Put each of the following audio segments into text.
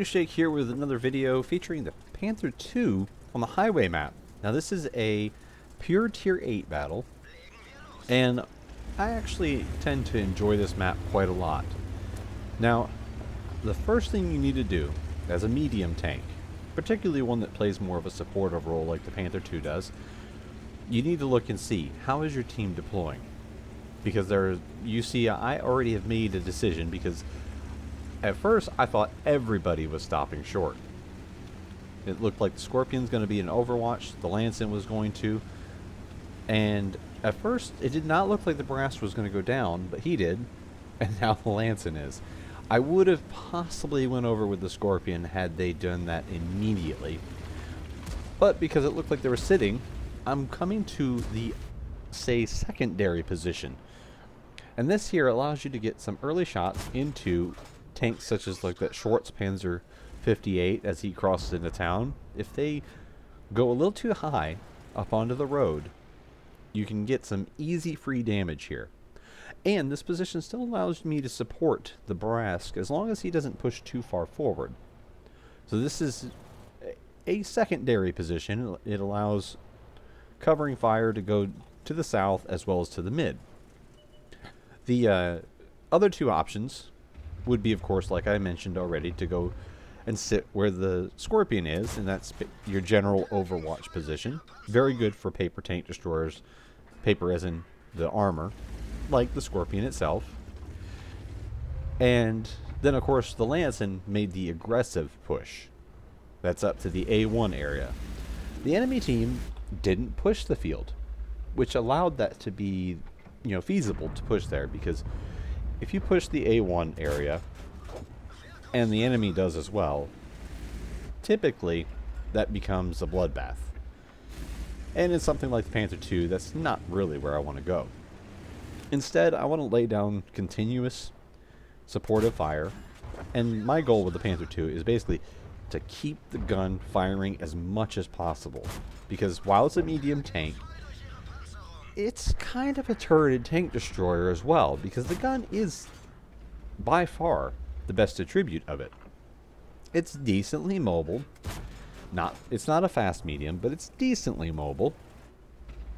Shake here with another video featuring the Panther II on the highway map. Now this is a pure tier 8 battle, and I actually tend to enjoy this map quite a lot. Now, the first thing you need to do as a medium tank, particularly one that plays more of a supportive role like the Panther II does, you need to look and see how is your team deploying. Because you see, I already have made a decision because at first, I thought everybody was stopping short. It looked like the Scorpion's going to be an Overwatch, the Lancet was going to, and at first, it did not look like the Brass was going to go down, but he did, and now the Lancet is. I would have possibly went over with the Scorpion had they done that immediately, but because it looked like they were sitting, I'm coming to the, say, secondary position. And this here allows you to get some early shots into tanks such as like that Schwartz Panzer 58 as he crosses into town. If they go a little too high up onto the road, you can get some easy free damage here. And this position still allows me to support the Borask as long as he doesn't push too far forward. So this is a secondary position. It allows covering fire to go to the south as well as to the mid. The other two options would be, of course, like I mentioned already, to go and sit where the Scorpion is, and that's your general Overwatch position. Very good for paper tank destroyers, paper as in the armor, like the Scorpion itself. And then, of course, the Lancet made the aggressive push. That's up to the A1 area. The enemy team didn't push the field, which allowed that to be, feasible to push there, because if you push the A1 area, and the enemy does as well, typically that becomes a bloodbath. And in something like the Panther II, that's not really where I want to go. Instead, I want to lay down continuous supportive fire, and my goal with the Panther II is basically to keep the gun firing as much as possible, because while it's a medium tank, it's kind of a turreted tank destroyer as well, because the gun is by far the best attribute of it. It's decently mobile. It's not a fast medium, but it's decently mobile.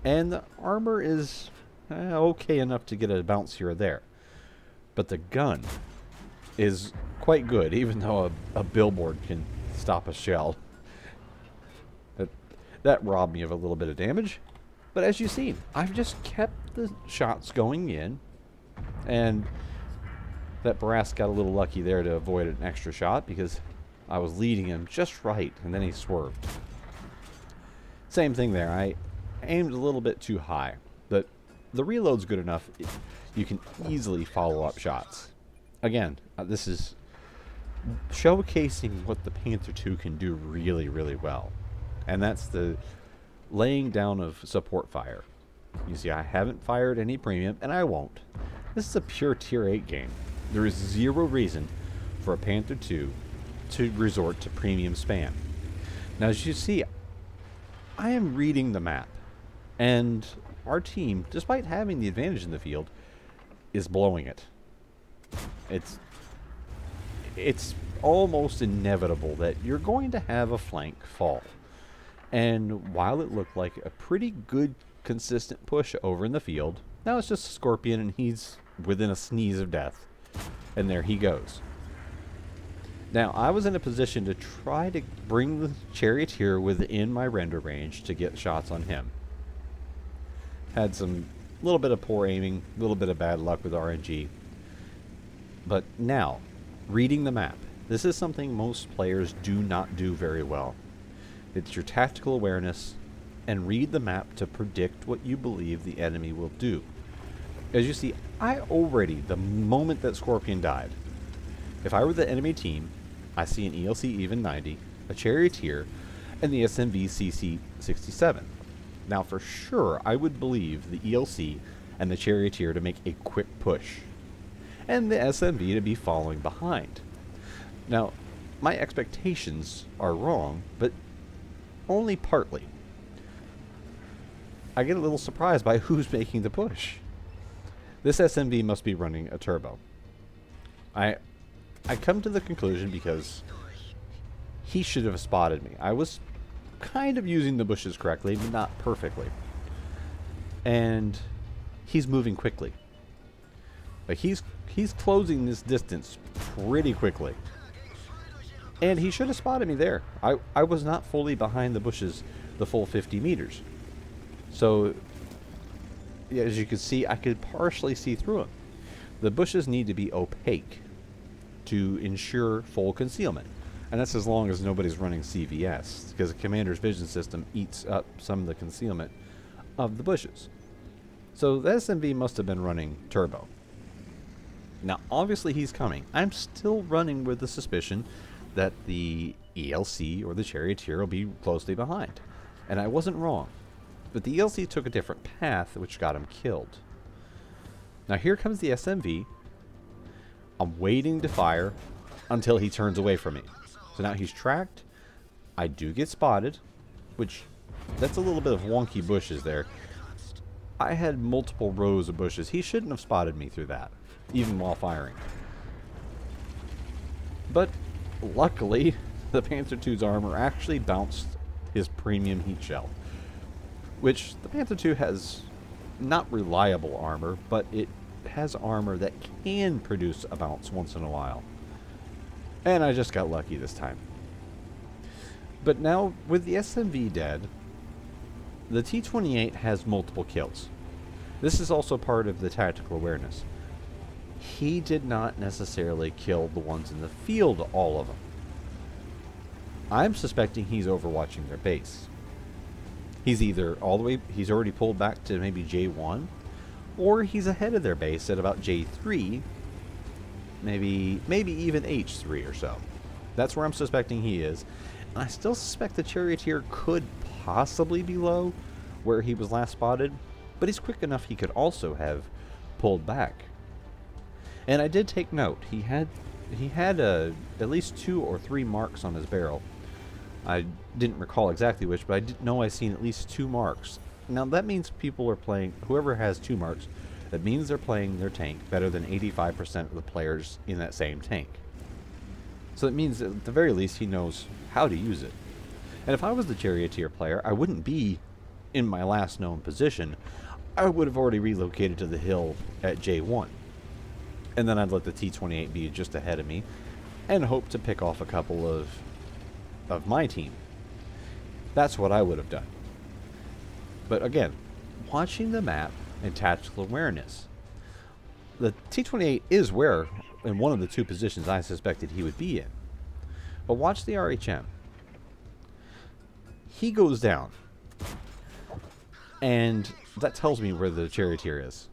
And the armor is okay enough to get a bounce here or there. But the gun is quite good, even though a billboard can stop a shell. That robbed me of a little bit of damage. But as you see, I've just kept the shots going in, and that Brass got a little lucky there to avoid an extra shot because I was leading him just right, and then he swerved. Same thing there. I aimed a little bit too high, but the reload's good enough. You can easily follow up shots. Again, this is showcasing what the Panther II can do really, really well, and that's the laying down of support fire. You see, I haven't fired any premium, and I won't. This is a pure tier 8 game. There is zero reason for a Panther II to resort to premium spam. Now, as you see, I am reading the map, and our team, despite having the advantage in the field, is blowing it. It's almost inevitable that you're going to have a flank fall. And while it looked like a pretty good, consistent push over in the field, now it's just a Scorpion and he's within a sneeze of death. And there he goes. Now, I was in a position to try to bring the Charioteer within my render range to get shots on him. Had some little bit of poor aiming, a little bit of bad luck with RNG. But now, reading the map. This is something most players do not do very well. It's your tactical awareness, and read the map to predict what you believe the enemy will do. As you see, the moment that Scorpion died, if I were the enemy team, I see an ELC even 90, a Charioteer, and the SMV CC67. Now for sure, I would believe the ELC and the Charioteer to make a quick push, and the SMV to be following behind. Now, my expectations are wrong, but only partly. I get a little surprised by who's making the push. This SMV must be running a turbo. I come to the conclusion because he should have spotted me. I was kind of using the bushes correctly, but not perfectly. And he's moving quickly. Like he's closing this distance pretty quickly. And he should have spotted me there. I was not fully behind the bushes the full 50 meters. So, yeah, as you can see, I could partially see through them. The bushes need to be opaque to ensure full concealment. And that's as long as nobody's running CVS, because the commander's vision system eats up some of the concealment of the bushes. So the SMV must have been running turbo. Now, obviously he's coming. I'm still running with the suspicion that the ELC or the charioteer will be closely behind. And I wasn't wrong. But the ELC took a different path, which got him killed. Now here comes the SMV. I'm waiting to fire until he turns away from me. So now he's tracked. I do get spotted, which that's a little bit of wonky bushes there. I had multiple rows of bushes. He shouldn't have spotted me through that, even while firing. But luckily, the Panther II's armor actually bounced his premium heat shell, which the Panther II has not reliable armor, but it has armor that can produce a bounce once in a while. And I just got lucky this time. But now, with the SMV dead, the T-28 has multiple kills. This is also part of the tactical awareness. He did not necessarily kill the ones in the field, all of them. I'm suspecting he's overwatching their base. He's either all the way, he's already pulled back to maybe J1, or he's ahead of their base at about J3, maybe even H3 or so. That's where I'm suspecting he is. And I still suspect the charioteer could possibly be low, where he was last spotted, but he's quick enough he could also have pulled back. And I did take note. He had at least 2 or 3 marks on his barrel. I didn't recall exactly which, but I did know I seen at least 2 marks. Now that means people are playing, whoever has 2 marks, that means they're playing their tank better than 85% of the players in that same tank. So it means that at the very least he knows how to use it. And if I was the charioteer player, I wouldn't be in my last known position. I would have already relocated to the hill at J1. And then I'd let the T-28 be just ahead of me and hope to pick off a couple of my team. That's what I would have done. But again, watching the map and tactical awareness, the T-28 is where, in one of the 2 positions I suspected he would be in. But watch the RHM. He goes down. And that tells me where the charioteer is.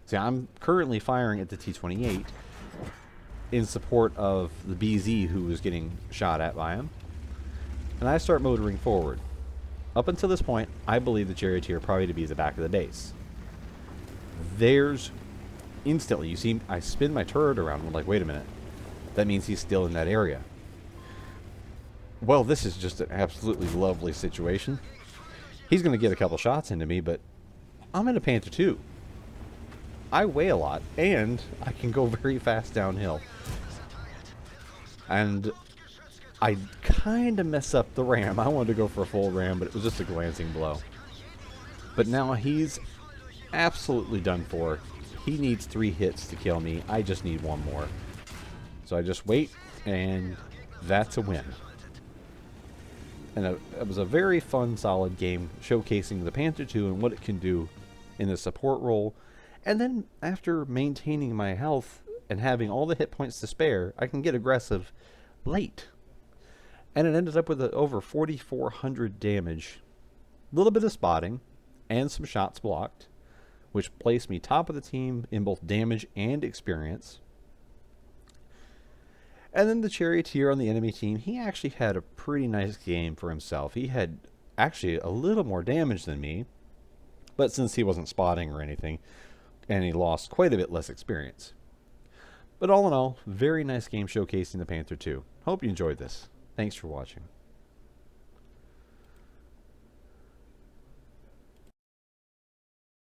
See, I'm currently firing at the T-28 in support of the BZ who was getting shot at by him. And I start motoring forward. Up until this point, I believe the charioteer probably to be at the back of the base. There's instantly, you see, I spin my turret around and I'm like, wait a minute. That means he's still in that area. Well, this is just an absolutely lovely situation. He's going to get a couple shots into me, but I'm in a Panther II. I weigh a lot, and I can go very fast downhill. And I kind of mess up the ram. I wanted to go for a full ram, but it was just a glancing blow. But now he's absolutely done for. He needs 3 hits to kill me. I just need 1 more. So I just wait, and that's a win. And it was a very fun, solid game showcasing the Panther II and what it can do in the support role. And then after maintaining my health and having all the hit points to spare, I can get aggressive late. And it ended up with over 4,400 damage, a little bit of spotting, and some shots blocked, which placed me top of the team in both damage and experience. And then the charioteer on the enemy team, he actually had a pretty nice game for himself. He had actually a little more damage than me, but since he wasn't spotting or anything, and he lost quite a bit less experience. But all in all, very nice game showcasing the Panther II. Hope you enjoyed this. Thanks for watching.